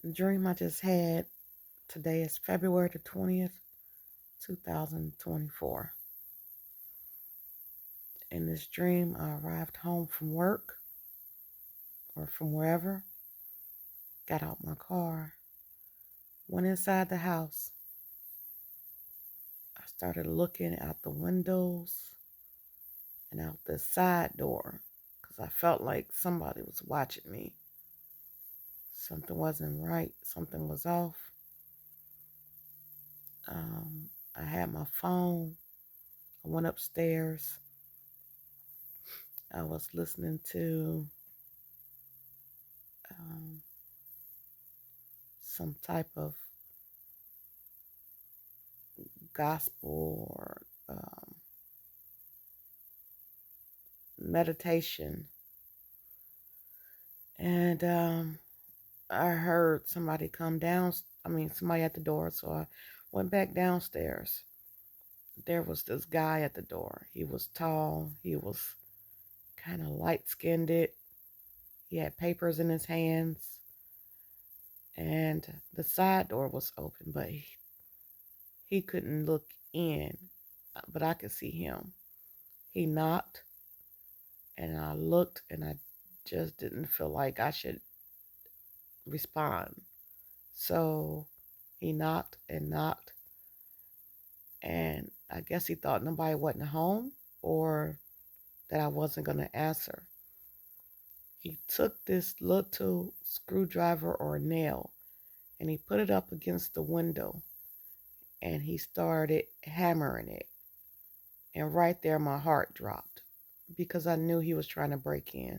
The dream I just had today is February the 20th, 2024. In this dream, I arrived home from work or from wherever, got out my car, went inside the house. I started looking out the windows and out the side door because I felt like somebody was watching me. Something wasn't right, something was off. I had my phone. I went upstairs. I was listening to um, some type of gospel or meditation. And I heard somebody come down, somebody at the door. So I went back downstairs. There was this guy at the door. He was tall. He was kind of light skinned. He had papers in his hands. And the side door was open, but he couldn't look in, but I could see him. He knocked, and I looked, and I just didn't feel like I should respond. So he knocked and knocked, and I guess he thought nobody wasn't home or that I wasn't going to answer. He took this little screwdriver or nail and he put it up against the window and he started hammering it. And right there, my heart dropped because I knew he was trying to break in.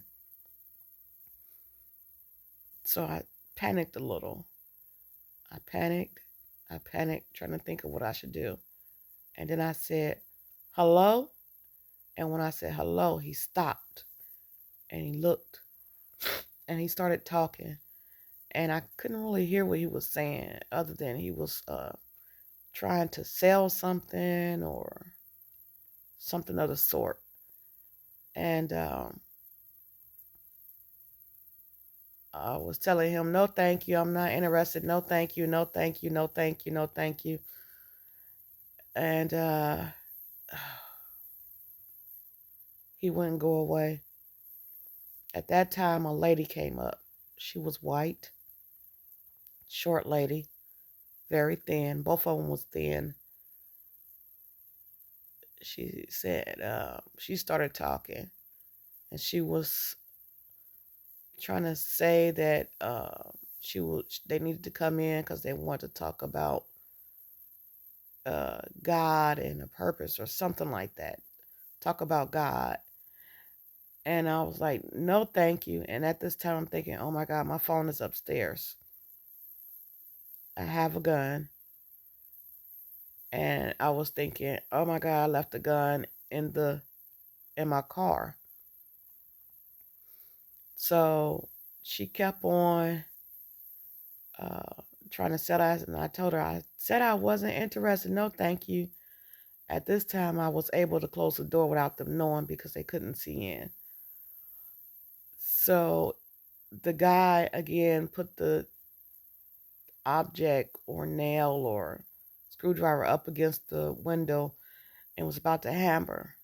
So I panicked a little. I panicked. Trying to think of what I should do. And then I said, hello? And when I said hello, he stopped and he looked and he started talking. And I couldn't really hear what he was saying other than he was trying to sell something or something of the sort. And I was telling him, no, thank you. I'm not interested. No, thank you. No, thank you. No, thank you. No, thank you. And he wouldn't go away. At that time, a lady came up. She was white, short lady, very thin. Both of them was thin. She said, she started talking. And she was trying to say that they needed to come in because they wanted to talk about God and a purpose or something like that. Talk about God. And I was like, no, thank you. And at this time, I'm thinking, oh my God, my phone is upstairs. I have a gun. And I was thinking, oh my God, I left the gun in my car. So she kept on uh, trying to set us, and I told her, I said I wasn't interested. No, thank you. At this time, I was able to close the door without them knowing because they couldn't see in. So the guy again put the object or nail or screwdriver up against the window and was about to hammer.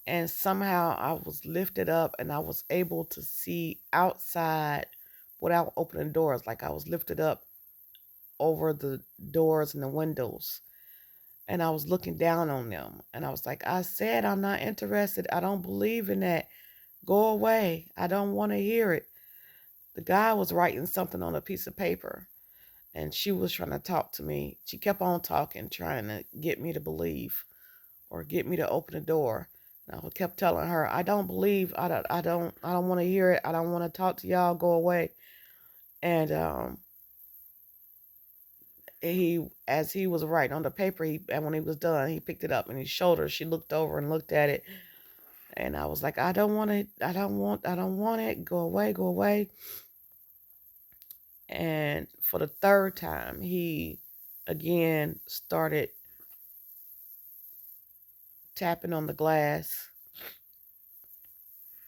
And somehow I was lifted up and I was able to see outside without opening doors. Like I was lifted up over the doors and the windows. And I was looking down on them. And I was like, I said, I'm not interested. I don't believe in that. Go away. I don't want to hear it. The guy was writing something on a piece of paper. And she was trying to talk to me. She kept on talking, trying to get me to believe or get me to open the door. And I kept telling her, I don't believe. I don't want to hear it. I don't want to talk to y'all. Go away. And as he was writing on the paper, and when he was done, he picked it up and he showed her. She looked over and looked at it, and I was like, I don't want it. I don't want it. Go away. Go away. And for the third time, he again started tapping on the glass.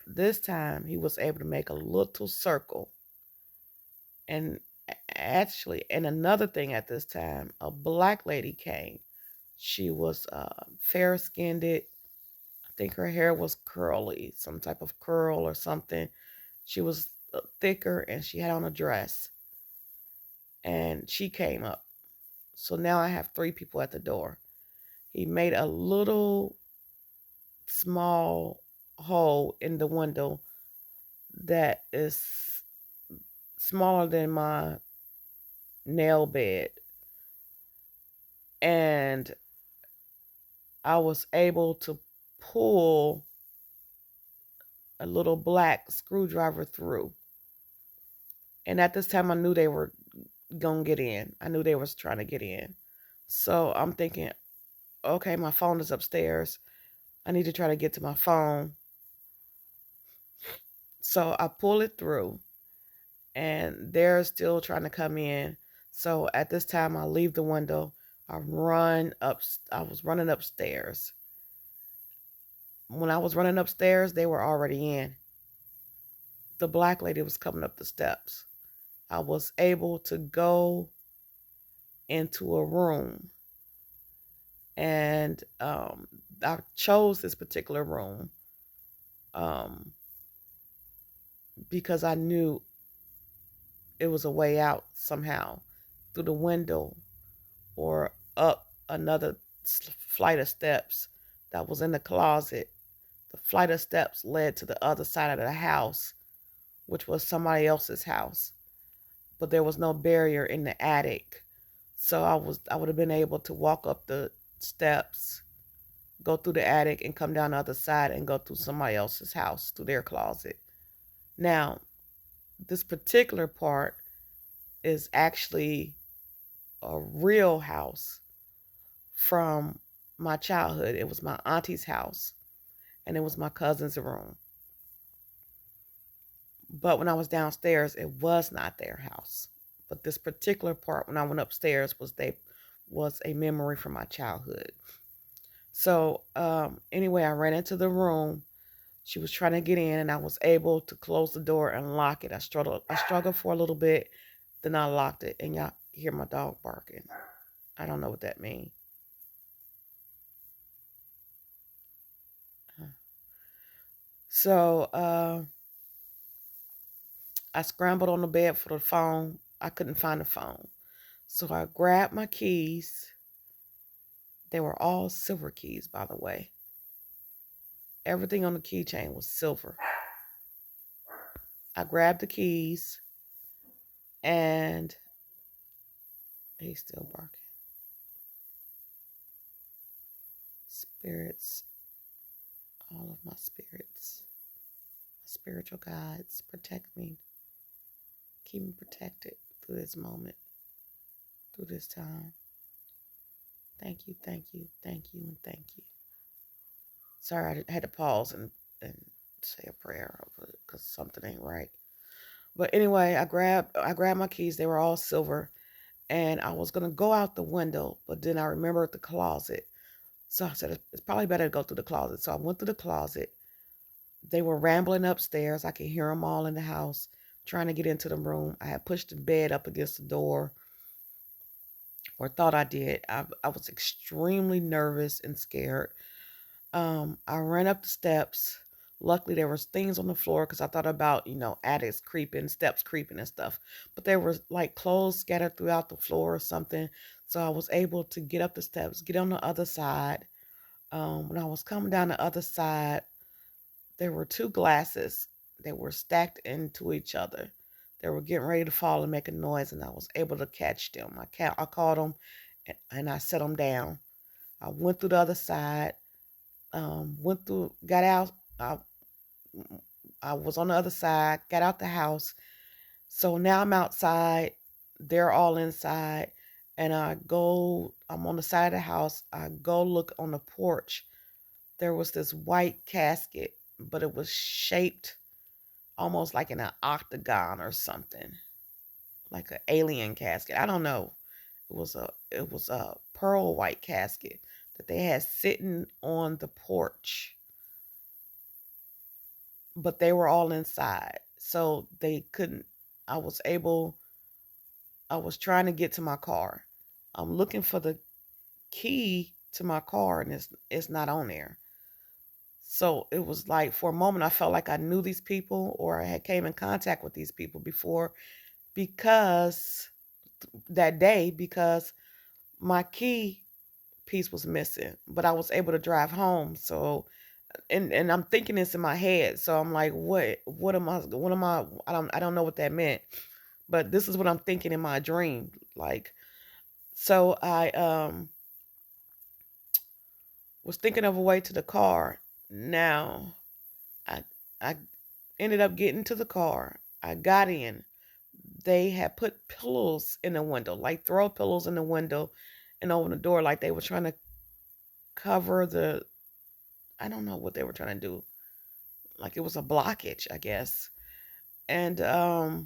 This time, he was able to make a little circle, And actually, and another thing at this time, a black lady came. She was fair skinned. I think her hair was curly, some type of curl or something. She was thicker and she had on a dress. And she came up. So now I have three people at the door. He made a little small hole in the window that is smaller than my nail bed. And I was able to pull a little black screwdriver through. And at this time, I knew they were going to get in. I knew they was trying to get in. So I'm thinking, okay, my phone is upstairs. I need to try to get to my phone. So I pull it through, and they're still trying to come in. So at this time, I leave the window. I run up. I was running upstairs. When I was running upstairs, they were already in. The black lady was coming up the steps. I was able to go into a room, and I chose this particular room um, because I knew it was a way out somehow through the window or up another flight of steps that was in the closet. The flight of steps led to the other side of the house, which was somebody else's house, but there was no barrier in the attic. So I would have been able to walk up the steps, go through the attic, and come down the other side and go through somebody else's house, through their closet. Now, this particular part is actually a real house from my childhood. It was my auntie's house, and it was my cousin's room. But when I was downstairs, it was not their house. But this particular part, when I went upstairs, was a memory from my childhood. So anyway, I ran into the room. She was trying to get in, and I was able to close the door and lock it. I struggled for a little bit, then I locked it, and y'all hear my dog barking. I don't know what that means. So I scrambled on the bed for the phone. I couldn't find the phone. So I grabbed my keys. They were all silver keys, by the way. Everything on the keychain was silver. I grabbed the keys, and he's still barking. Spirits, all of my spirits, my spiritual guides, protect me. Keep me protected through this moment, through this time. Thank you, thank you, thank you, and thank you. Sorry, I had to pause and say a prayer over it because something ain't right. But anyway, I grabbed my keys. They were all silver, and I was gonna go out the window, but then I remembered the closet. So I said it's probably better to go through the closet. So I went through the closet. They were rambling upstairs. I could hear them all in the house trying to get into the room. I had pushed the bed up against the door, or thought I did. I was extremely nervous and scared. I ran up the steps. Luckily, there was things on the floor because I thought about, attics creeping, steps creeping and stuff. But there was like clothes scattered throughout the floor or something. So I was able to get up the steps, get on the other side. When I was coming down the other side, there were two glasses that were stacked into each other. They were getting ready to fall and make a noise, and I was able to catch them. I caught them, and I set them down. I went through the other side, went through, got out. I was on the other side, got out the house. So now I'm outside. They're all inside. And I'm on the side of the house. I go look on the porch. There was this white casket, but it was shaped almost like in an octagon or something, like an alien casket. I don't know. It was a pearl white casket that they had sitting on the porch, but they were all inside, so they couldn't. I was able. I was trying to get to my car. I'm looking for the key to my car, and it's not on there. So it was like for a moment I felt like I knew these people or I had came in contact with these people before, because that day, because my key piece was missing, but I was able to drive home. So and I'm thinking this in my head. So I'm like, what am I, I don't know what that meant. But this is what I'm thinking in my dream. Like, so I was thinking of a way to the car. Now I I ended up getting to the car. I got in. They had put pillows in the window, like throw pillows in the window and open the door, like they were trying to cover the, I don't know what they were trying to do. Like it was a blockage, I guess. And I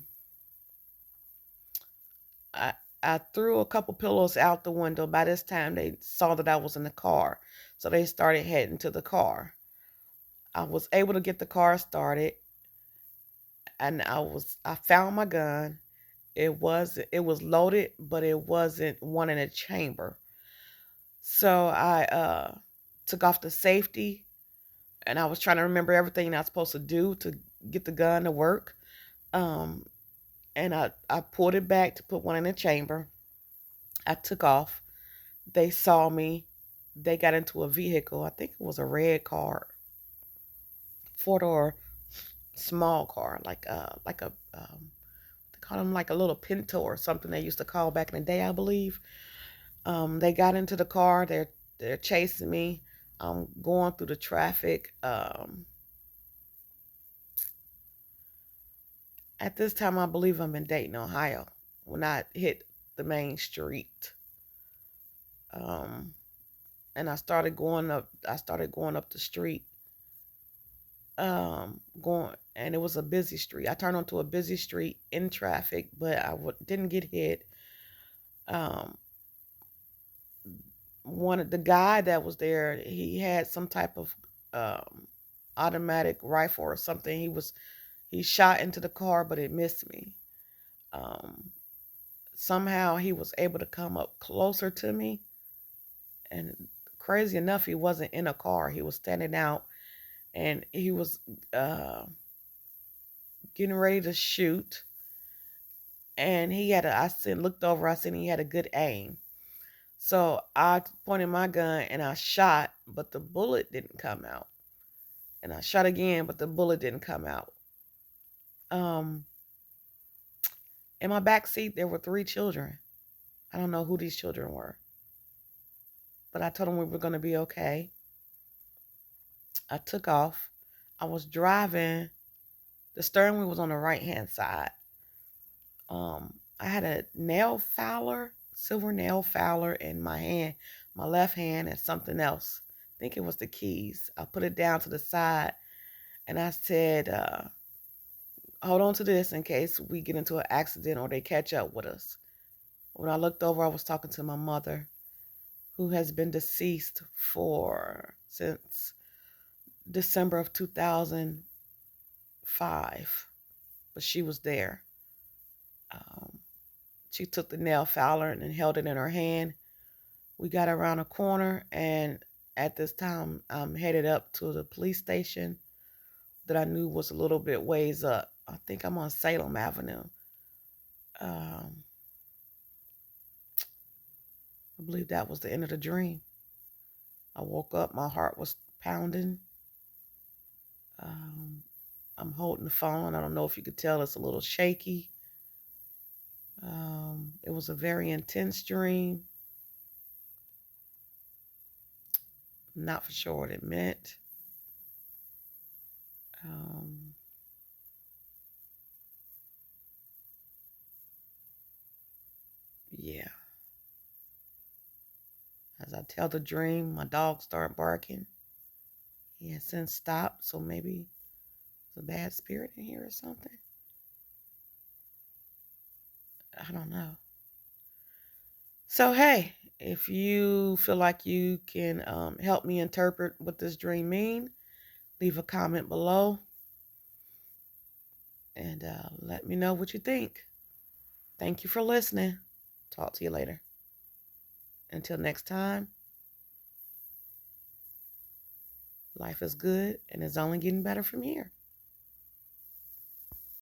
I threw a couple pillows out the window. By this time they saw that I was in the car. So they started heading to the car. I was able to get the car started, and I found my gun. It was loaded, but it wasn't one in a chamber. So I took off the safety, and I was trying to remember everything I was supposed to do to get the gun to work. Um, and I pulled it back to put one in the chamber. I took off. They saw me. They got into a vehicle. I think it was a red car, 4 door, small car, like a they call them like a little Pinto or something they used to call back in the day, I believe. They got into the car. They're chasing me. I'm going through the traffic. At this time, I believe I'm in Dayton, Ohio. When I hit the main street, um, and I started going up. I started going up the street. Going, and it was a busy street. I turned onto a busy street in traffic, but didn't get hit. Um, One of the guy that was there, he had some type of um automatic rifle or something. He shot into the car, but it missed me. Um, Somehow he was able to come up closer to me, and crazy enough, he wasn't in a car. He was standing out, and he was uh, getting ready to shoot. And I seen, looked over, I seen he had a good aim. So I pointed my gun and I shot, but the bullet didn't come out. And I shot again, but the bullet didn't come out. Um, in my back seat, there were 3 children. I don't know who these children were, but I told them we were going to be okay. I took off. I was driving. The steering wheel was on the right hand side. I had a nail filer, silver nail filer in my hand, my left hand, and something else. I think it was the keys. I put it down to the side, and I said, hold on to this in case we get into an accident or they catch up with us. When I looked over, I was talking to my mother, who has been deceased for since December of 2005, but she was there. Um, she took the nail filer and held it in her hand. We got around a corner, and at this time, I'm headed up to the police station that I knew was a little bit ways up. I think I'm on Salem Avenue. Um, I believe that was the end of the dream. I woke up, my heart was pounding. Um, I'm holding the phone. I don't know if you could tell it's a little shaky. It was a very intense dream. Not for sure what it meant. Um, yeah. As I tell the dream, my dog started barking. He has since stopped, so maybe it's a bad spirit in here or something. I don't know. So, hey, if you feel like you can help me interpret what this dream means, leave a comment below and let me know what you think. Thank you for listening. Talk to you later. Until next time, life is good and it's only getting better from here.